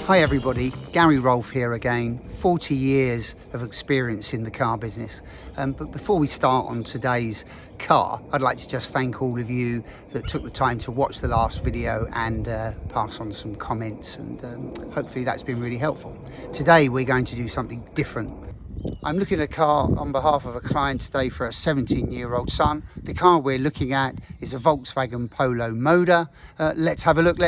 Hi everybody, Gary Rolfe here again. 40 years of experience in the car business. But before we start on today's car, I'd like to just thank all of you that took the time to watch the last video and pass on some comments, and hopefully that's been really helpful. Today we're going to do something different. I'm looking at a car on behalf of a client today for a 17-year-old son. The car we're looking at is a Volkswagen Polo Moda. Let's have a look.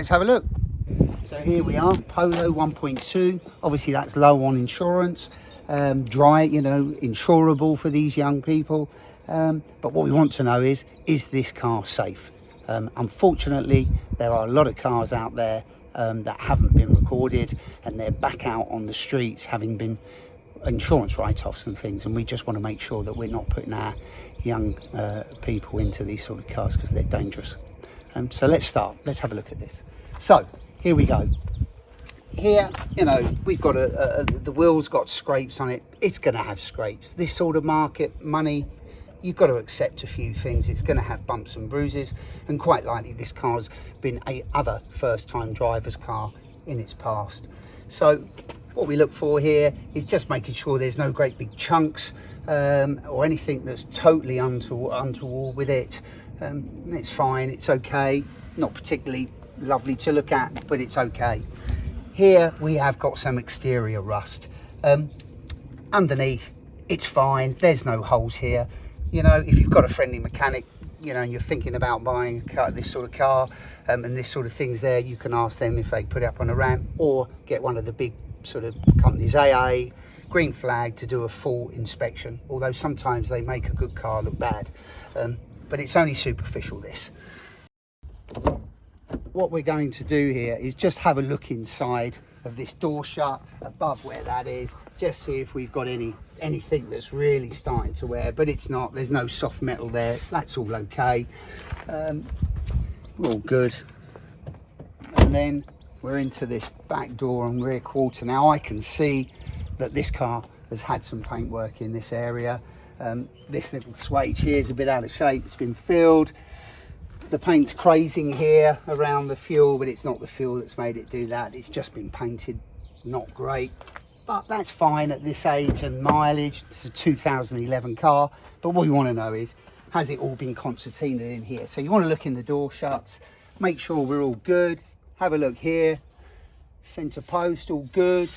So here we are, Polo 1.2. Obviously that's low on insurance, dry, insurable for these young people. But what we want to know is this car safe? Unfortunately, there are a lot of cars out there that haven't been recorded, and they're back out on the streets having been insurance write-offs and things, and we just want to make sure that we're not putting our young people into these sort of cars because they're dangerous. So let's start. Let's have a look at this. So here we go. Here, we've got the wheel's got scrapes on it. It's going to have scrapes. This sort of market, money, you've got to accept a few things. It's going to have bumps and bruises, and quite likely this car's been a other first-time driver's car in its past. So what we look for here is just making sure there's no great big chunks or anything that's totally untoward with it. It's fine, it's okay, not particularly lovely to look at, but it's okay. Here we have got some exterior rust. Underneath, it's fine, there's no holes here. If you've got a friendly mechanic, and you're thinking about buying this sort of car and this sort of things there, you can ask them if they put it up on a ramp, or get one of the big sort of companies, AA, Green Flag, to do a full inspection, although sometimes they make a good car look bad. But it's only superficial, this. What we're going to do here is just have a look inside of this door shut above where that is, just see if we've got anything that's really starting to wear, but it's not. There's no soft metal there, that's all okay. We're all good. And then we're into this back door and rear quarter. Now I can see that this car has had some paint work in this area. This little swage here is a bit out of shape, it's been filled. The paint's crazing here around the fuel, but it's not the fuel that's made it do that. It's just been painted, not great, but that's fine at this age and mileage. It's a 2011 car, but what we want to know is, has it all been concertinaed in here? So you want to look in the door shuts, make sure we're all good. Have a look here, centre post, all good.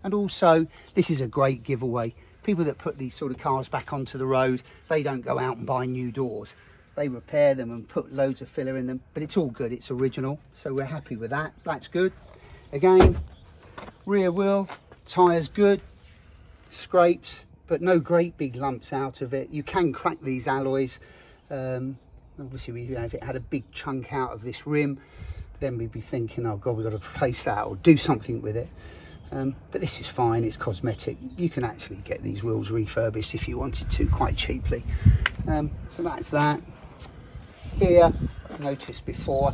And also, this is a great giveaway. People that put these sort of cars back onto the road, they don't go out and buy new doors. They repair them and put loads of filler in them, but it's all good, it's original, so we're happy with that. That's good. Again, rear wheel, tyres good, scrapes, but no great big lumps out of it. You can crack these alloys. Obviously, if it had a big chunk out of this rim, then we'd be thinking, oh God, we've got to replace that or do something with it. But this is fine, it's cosmetic. You can actually get these wheels refurbished if you wanted to, quite cheaply. So that's that. Here, noticed before,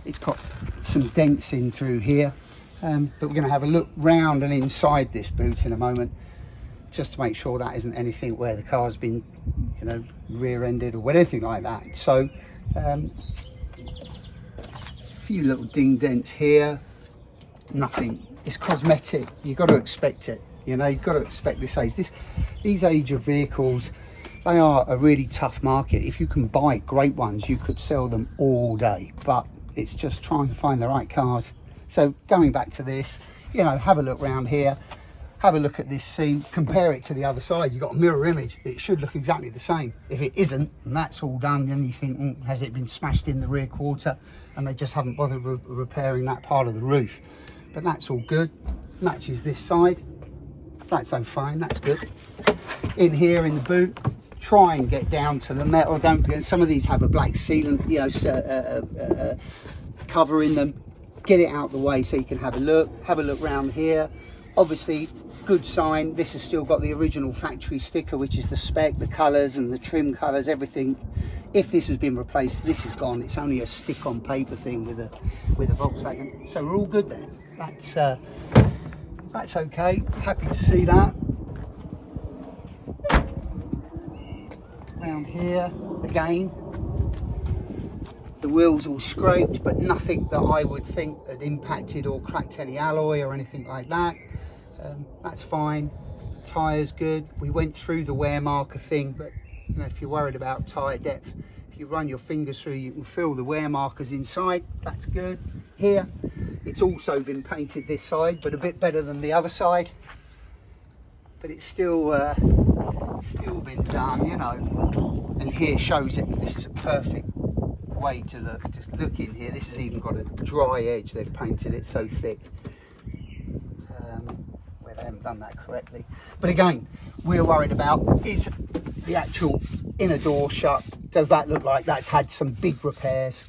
it's got some dents in through here, but we're going to have a look round and inside this boot in a moment, just to make sure that isn't anything where the car's been, rear-ended or anything like that. So a few little ding dents here, nothing. It's cosmetic. You've got to expect it. You've got to expect this age. These age of vehicles, they are a really tough market. If you can buy great ones, you could sell them all day, but it's just trying to find the right cars. So going back to this, have a look around here, have a look at this seam, compare it to the other side. You've got a mirror image. It should look exactly the same. If it isn't, and that's all done, then you think, has it been smashed in the rear quarter? And they just haven't bothered repairing that part of the roof. But that's all good. Matches this side. That's so fine, that's good. In here in the boot, try and get down to the metal. Don't, some of these have a black sealant, cover in them. Get it out the way so you can have a look round here. Obviously, good sign, this has still got the original factory sticker, which is the spec, the colours and the trim colours, everything. If this has been replaced, this is gone. It's only a stick on paper thing with a Volkswagen. So we're all good there. That's okay, happy to see that. Around here again, The wheels all scraped, but nothing that I would think had impacted or cracked any alloy or anything like that. That's fine. Tyres good. We went through the wear marker thing, but you know, if you're worried about tyre depth, if you run your fingers through, you can feel the wear markers inside. That's good. Here, it's also been painted this side, but a bit better than the other side. But it's still been done, you know. And here shows it. This is a perfect way to look. Just look in here. This has even got a dry edge. They've painted it so thick. Where they haven't done that correctly. But again, we're worried about is the actual inner door shut. Does that look like that's had some big repairs?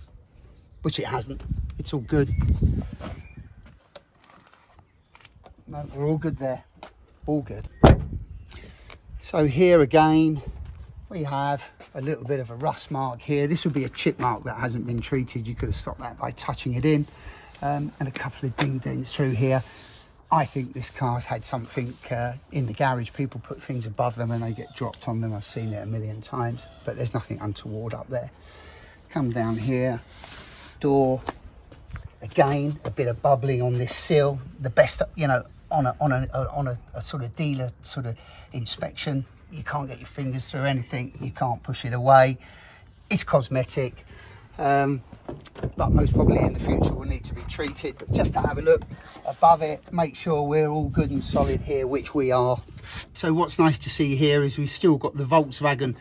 Which it hasn't. It's all good. No, we're all good there. All good. So here again, we have a little bit of a rust mark here. This would be a chip mark that hasn't been treated. You could have stopped that by touching it in. And a couple of ding dents through here. I think this car's had something in the garage. People put things above them and they get dropped on them. I've seen it a million times, but there's nothing untoward up there. Come down here, door. Again, a bit of bubbling on this sill. The best, you know, on a sort of dealer sort of inspection, you can't get your fingers through anything. You can't push it away. It's cosmetic. But most probably in the future will need to be treated. But just to have a look above it, make sure we're all good and solid here, which we are. So what's nice to see here is we've still got the Volkswagen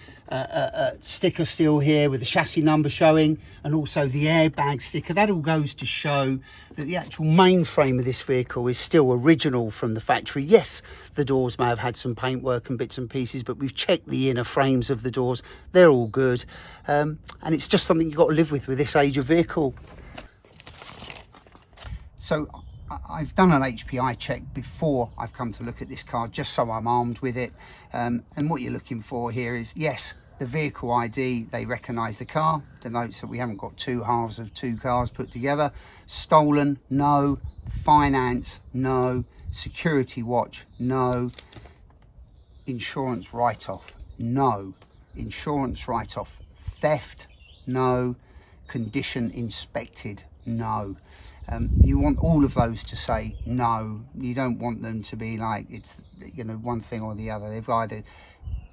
sticker still here with the chassis number showing, and also the airbag sticker. That all goes to show that the actual mainframe of this vehicle is still original from the factory. Yes, the doors may have had some paintwork and bits and pieces, but we've checked the inner frames of the doors. They're all good. And it's just something you've got to live with this age of vehicle. So I've done an HPI check before I've come to look at this car, just so I'm armed with it. And what you're looking for here is, yes, the vehicle ID, they recognise the car, denotes that we haven't got two halves of two cars put together. Stolen, no. Finance, no. Security watch, no. Insurance write-off, no. Insurance write-off. Theft, no. Condition inspected, no. You want all of those to say no. You don't want them to be like it's, you know, one thing or the other. They've either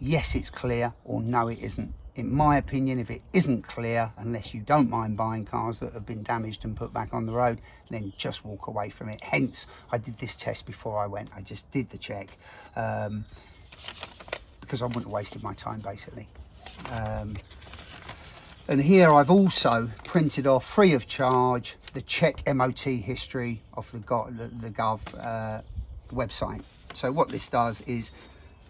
yes it's clear or no it isn't. In my opinion, if it isn't clear, unless you don't mind buying cars that have been damaged and put back on the road, then just walk away from it. Hence, I did this test before I went. I just did the check because I wouldn't have wasted my time basically. And here I've also printed off free of charge the check MOT history of the Gov website. So what this does is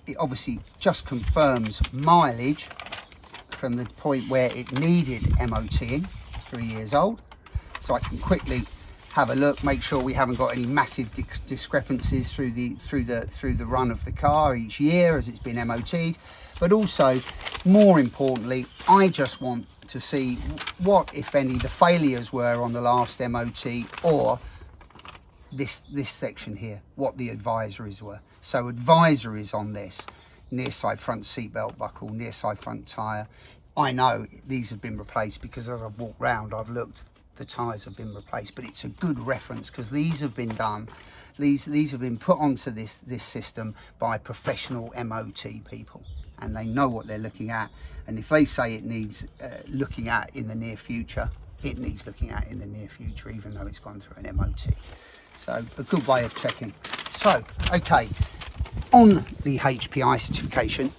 it obviously just confirms mileage from the point where it needed MOTing, 3 years old. So I can quickly have a look, make sure we haven't got any massive discrepancies through the run of the car each year as it's been MOT'd. But also, more importantly, I just want to see what, if any, the failures were on the last MOT, or this section here, what the advisories were. So advisories on this: near side front seatbelt buckle, near side front tyre. I know these have been replaced because as I've walked round, I've looked, the tyres have been replaced, but it's a good reference because these have been done. These have been put onto this system by professional MOT people, and they know what they're looking at. And if they say it needs looking at in the near future, it needs looking at in the near future, even though it's gone through an MOT. So a good way of checking. So, okay, on the HPI certification,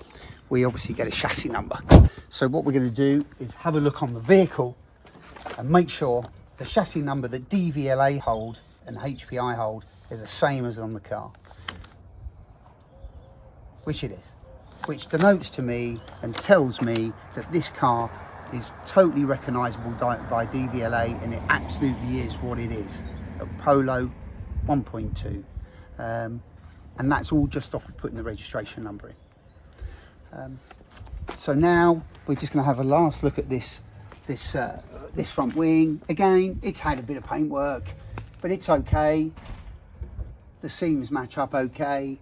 we obviously get a chassis number. So what we're going to do is have a look on the vehicle and make sure the chassis number that DVLA hold and HPI hold are the same as on the car, which it is, which denotes to me and tells me that this car is totally recognisable by DVLA, and it absolutely is what it is, a Polo 1.2, and that's all just off of putting the registration number in. So now we're just going to have a last look at this front wing. Again, it's had a bit of paintwork, but it's okay. The seams match up okay.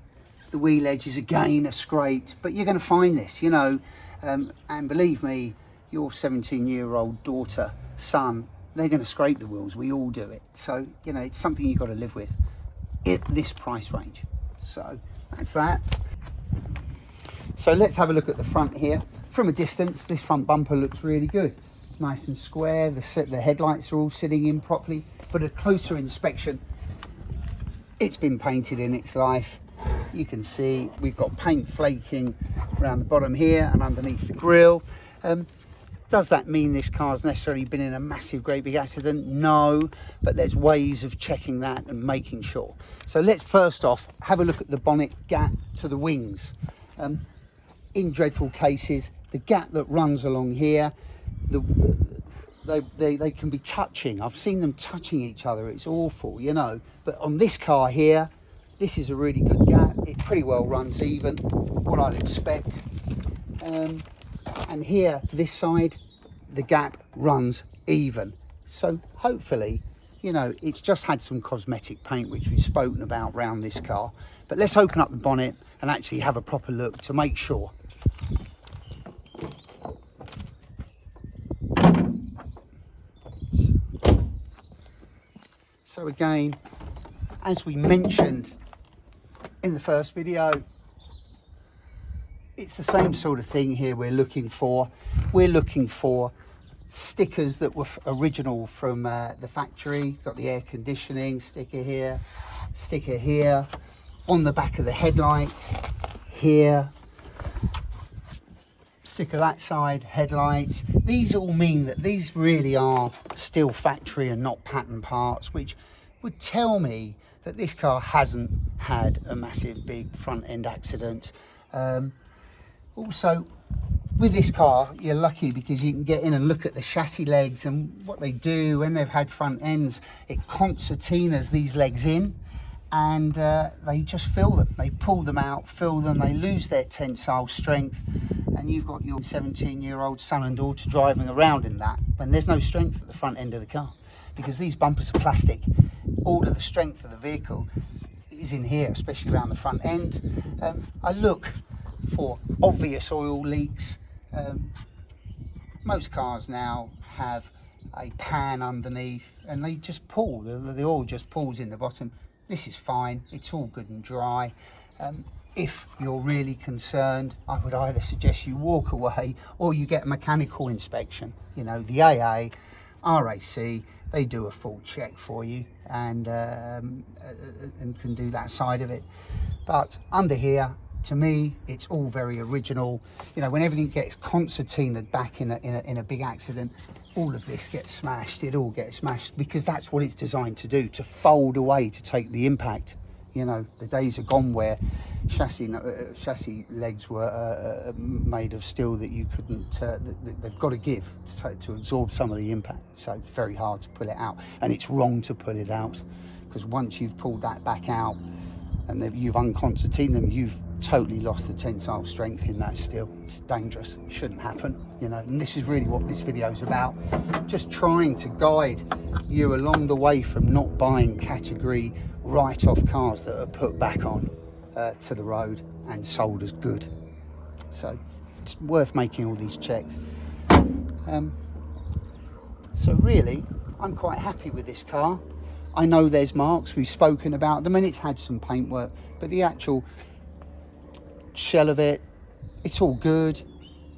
The wheel edges again are scraped, but you're going to find this, you know, and believe me, your 17-year-old daughter, son, they're going to scrape the wheels. We all do it. So, you know, it's something you've got to live with at this price range. So that's that. So let's have a look at the front here. From a distance, this front bumper looks really good. It's nice and square. The headlights are all sitting in properly. But a closer inspection, it's been painted in its life. You can see we've got paint flaking around the bottom here and underneath the grille. Does that mean this car's necessarily been in a massive, great big accident? No, but there's ways of checking that and making sure. So let's first off have a look at the bonnet gap to the wings. In dreadful cases, the gap that runs along here, they can be touching. I've seen them touching each other. It's awful, you know. But on this car here, this is a really good gap. It pretty well runs even, what I'd expect. And here, this side, the gap runs even. So hopefully, you know, it's just had some cosmetic paint, which we've spoken about around this car. But let's open up the bonnet and actually have a proper look to make sure. So again, as we mentioned in the first video, it's the same sort of thing here we're looking for. We're looking for stickers that were original from the factory. Got the air conditioning sticker here, on the back of the headlights here, sticker that side, headlights. These all mean that these really are still factory and not pattern parts, which would tell me that this car hasn't had a massive big front end accident. Also, with this car, you're lucky because you can get in and look at the chassis legs, and what they do when they've had front ends, it concertinas these legs in, and they just fill them. They pull them out, fill them, they lose their tensile strength, and you've got your 17-year-old son and daughter driving around in that, and there's no strength at the front end of the car because these bumpers are plastic. All of the strength of the vehicle is in here, especially around the front end. I look for obvious oil leaks. Most cars now have a pan underneath and they just pull, the oil just pulls in the bottom. This is fine, it's all good and dry. If you're really concerned, I would either suggest you walk away or you get a mechanical inspection. You know, the AA, RAC, they do a full check for you and can do that side of it. But under here, to me, it's all very original. You know, when everything gets concertinaed back in a big accident, all of this gets smashed. It all gets smashed because that's what it's designed to do, to fold away, to take the impact. You know, the days are gone where chassis legs were made of steel that you couldn't, they've got to give to absorb some of the impact. So it's very hard to pull it out, and it's wrong to pull it out because once you've pulled that back out and you've unconcertinaed them, you've totally lost the tensile strength in that steel. It's dangerous, it shouldn't happen, you know. And this is really what this video is about, just trying to guide you along the way from not buying category write-off cars that are put back on to the road and sold as good. So it's worth making all these checks. So really, I'm quite happy with this car. I know there's marks, we've spoken about them, and it's had some paintwork, but the actual shell of it, it's all good.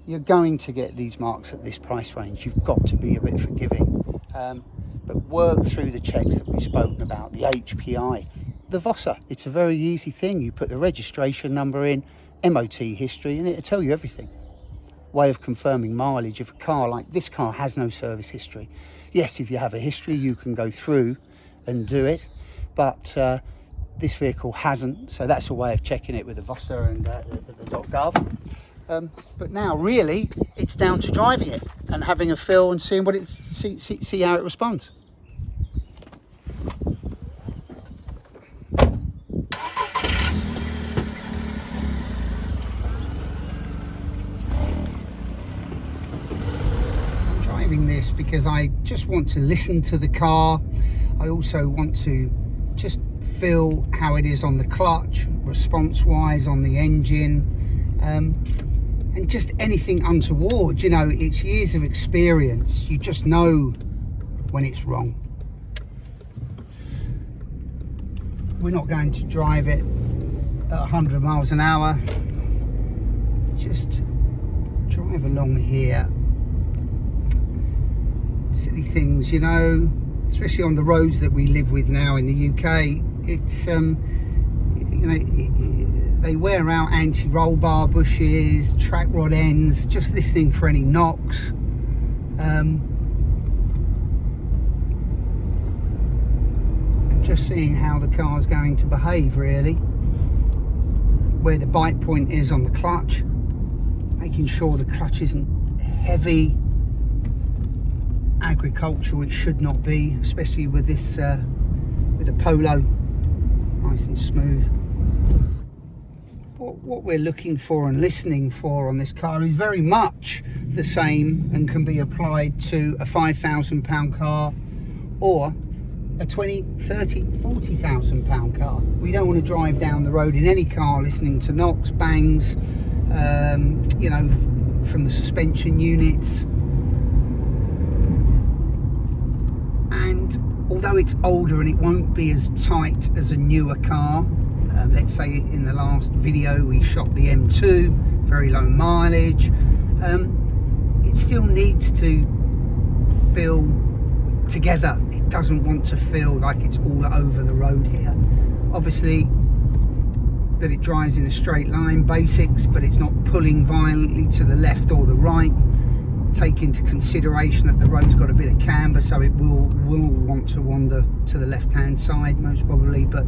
You're going to get these marks at this price range. You've got to be a bit forgiving, but work through the checks that we've spoken about, the HPI, the VOSA. It's a very easy thing. You put the registration number in, MOT history, and it'll tell you everything. Way of confirming mileage. If a car like this car has no service history, yes, if you have a history you can go through and do it, but this vehicle hasn't, so that's a way of checking it with the VOSA and the .gov. But now really it's down to driving it and having a feel and seeing what it see how it responds. I'm driving this because I just want to listen to the car. I also want to just feel how it is on the clutch, response wise on the engine, and just anything untoward. You know, it's years of experience. You just know when it's wrong. We're not going to drive it at 100 miles an hour. Just drive along here. Silly things, you know, especially on the roads that we live with now in the UK. It's you know, they wear out anti-roll bar bushes, track rod ends, just listening for any knocks. Just seeing how the car's going to behave, really. Where the bite point is on the clutch, making sure the clutch isn't heavy, agricultural. It should not be, especially with this with a Polo, nice and smooth. What we're looking for and listening for on this car is very much the same and can be applied to a £5,000 car or a 20, 30, 40,000 pound car. We don't want to drive down the road in any car listening to knocks, bangs, you know, from the suspension units. And although it's older and it won't be as tight as a newer car, let's say in the last video we shot the M2, very low mileage, it still needs to feel together. It doesn't want to feel like it's all over the road here. Obviously that it drives in a straight line, basics, but it's not pulling violently to the left or the right. Take into consideration that the road's got a bit of camber, so it will want to wander to the left hand side most probably, but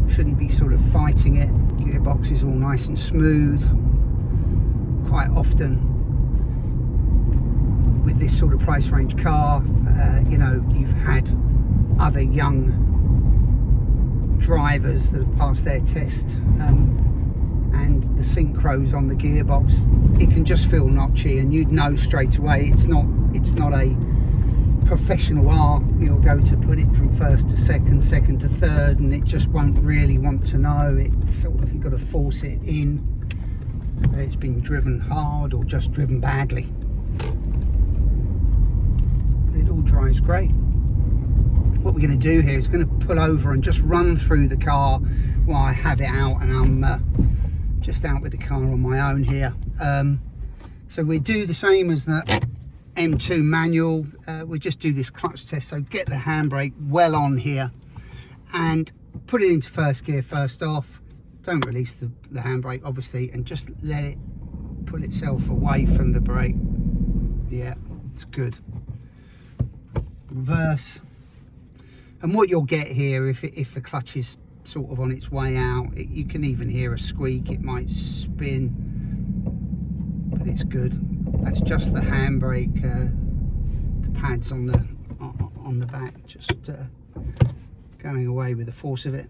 shouldn't be sort of fighting it. Gearbox is all nice and smooth. Quite often with this sort of price range car, you know, you've had other young drivers that have passed their test, and the synchros on the gearbox, it can just feel notchy, and you'd know straight away it's not a professional art. You'll go to put it from first to second, second to third, and it just won't really want to know. It's sort of, you've got to force it in, whether it's been driven hard or just driven badly. It all drives great. What we're going to do here is going to pull over and just run through the car while I have it out, and I'm just out with the car on my own here. So we do the same as the M2 manual. We just do this clutch test, so get the handbrake well on here and put it into first gear first off. Don't release the handbrake obviously, and just let it pull itself away from the brake. Yeah, it's good. Reverse, and what you'll get here, if the clutch is sort of on its way out, you can even hear a squeak. It might spin, but it's good. That's just the handbrake, the pads on the back, just going away with the force of it.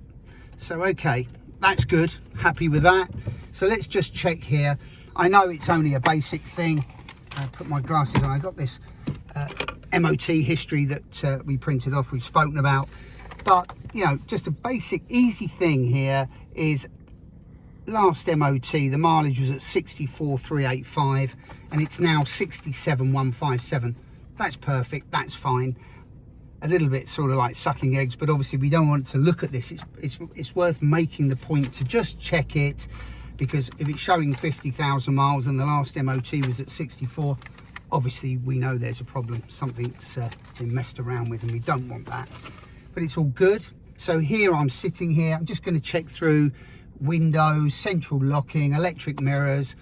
So okay, that's good, happy with that. So let's just check here. I know it's only a basic thing. I put my glasses on. I got this MOT history that we printed off, we've spoken about, but you know, just a basic easy thing here is last MOT the mileage was at 64,385 and it's now 67,157. That's perfect, that's fine. A little bit sort of like sucking eggs, but obviously we don't want to look at this. It's worth making the point to just check it, because if it's showing 50,000 miles and the last MOT was at 64, obviously we know there's a problem. Something's been messed around with, and we don't want that. But it's all good. So here I'm sitting here, I'm just going to check through windows, central locking, electric mirrors,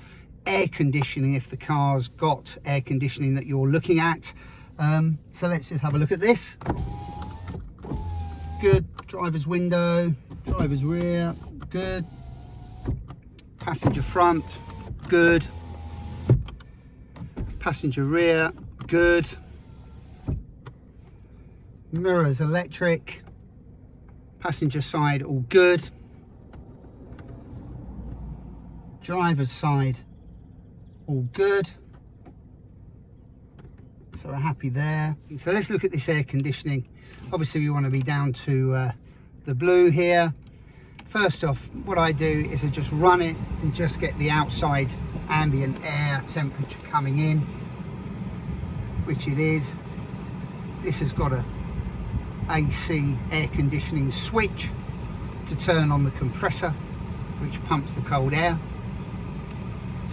air conditioning if the car's got air conditioning that you're looking at. So let's just have a look at this. Good. Driver's window, driver's rear, good. Passenger front, good. Passenger rear, good. Mirrors electric. Passenger side, all good. Driver's side, all good. So we're happy there. So let's look at this air conditioning. Obviously we want to be down to the blue here. First off, what I do is I just run it and just get the outside ambient air temperature coming in, which it is. This has got a AC air conditioning switch to turn on the compressor, which pumps the cold air.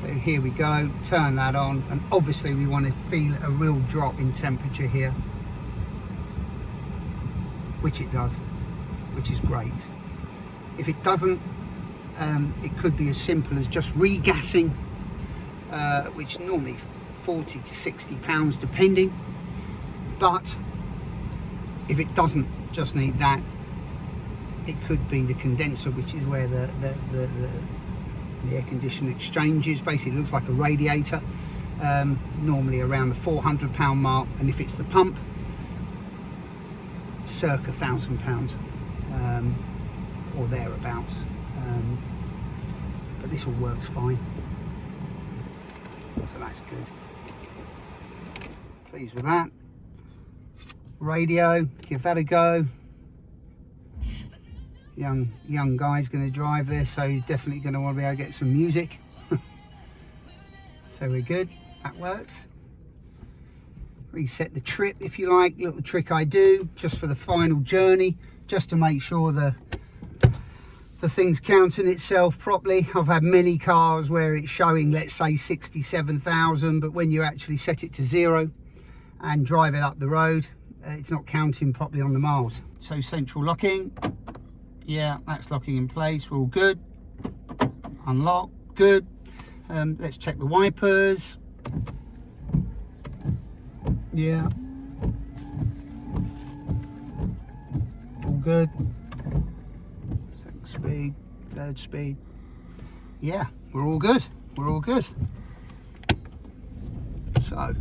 So here we go, turn that on, and obviously we want to feel a real drop in temperature here, which it does, which is great. If it doesn't, it could be as simple as just regassing, which normally 40 to 60 pounds depending. But if it doesn't just need that, it could be the condenser, which is where the air conditioner exchanges. Basically looks like a radiator, normally around the £400 mark, and if it's the pump, circa £1,000 or thereabouts. But this all works fine, so that's good. Pleased with that. Radio, give that a go. Young guy's going to drive this, so he's definitely going to want to be able to get some music. So we're good, that works. Reset the trip if you like, little trick I do just for the final journey, just to make sure the thing's counting itself properly. I've had many cars where it's showing, let's say 67,000, but when you actually set it to 0 and drive it up the road, it's not counting properly on the miles. So central locking, yeah, that's locking in place, we're all good. Unlock, good. Let's check the wipers. Yeah, all good. Second speed, third speed. Yeah, we're all good. We're all good. So,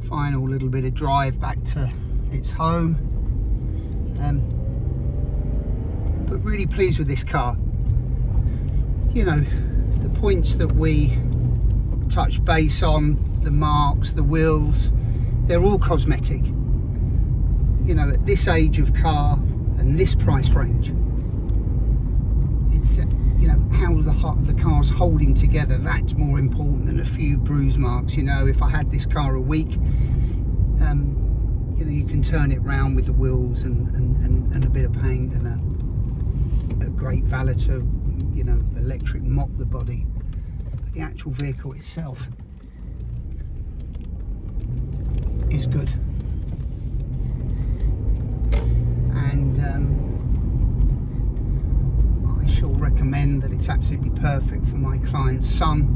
final little bit of drive back to its home. But really pleased with this car. You know, the points that we touch base on, the marks, the wheels, they're all cosmetic. You know, at this age of car and this price range, it's the, you know, how the car's holding together, that's more important than a few bruise marks. You know, if I had this car a week, you know, you can turn it round with the wheels and a bit of paint and a great valet to, you know, electric mop the body. But the actual vehicle itself is good. And I shall recommend that it's absolutely perfect for my client's son.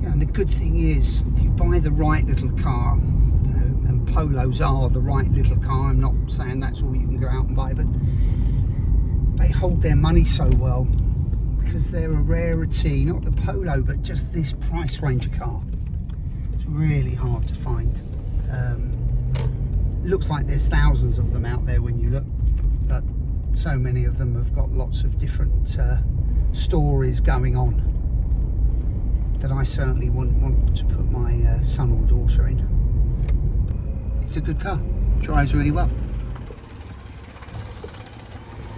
Yeah, and the good thing is, if you buy the right little car, you know, and Polos are the right little car, I'm not saying that's all you can go out and buy, but they hold their money so well because they're a rarity, not the Polo, but just this price range of car. It's really hard to find. Looks like there's thousands of them out there when you look, but so many of them have got lots of different stories going on that I certainly wouldn't want to put my son or daughter in. It's a good car, drives really well.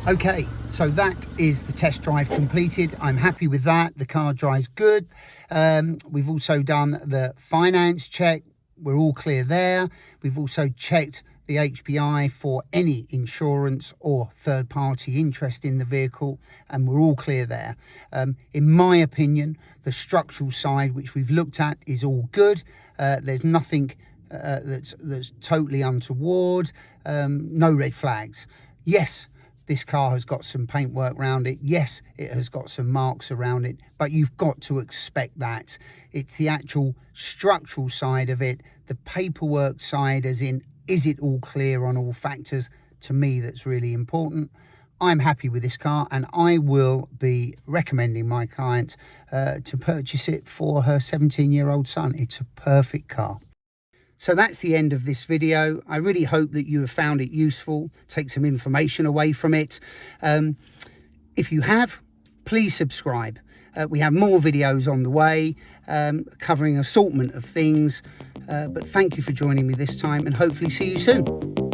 Okay, so that is the test drive completed. I'm happy with that. The car drives good. We've also done the finance check. We're all clear there. We've also checked the HPI for any insurance or third-party interest in the vehicle, and we're all clear there. In my opinion, the structural side, which we've looked at, is all good. There's nothing that's totally untoward. No red flags. Yes, this car has got some paintwork around it. Yes, it has got some marks around it, but you've got to expect that. It's the actual structural side of it, the paperwork side, as in, is it all clear on all factors? To me, that's really important. I'm happy with this car, and I will be recommending my client to purchase it for her 17-year-old son. It's a perfect car. So that's the end of this video. I really hope that you have found it useful, take some information away from it. If you have, please subscribe. We have more videos on the way, covering an assortment of things. But thank you for joining me this time, and hopefully see you soon.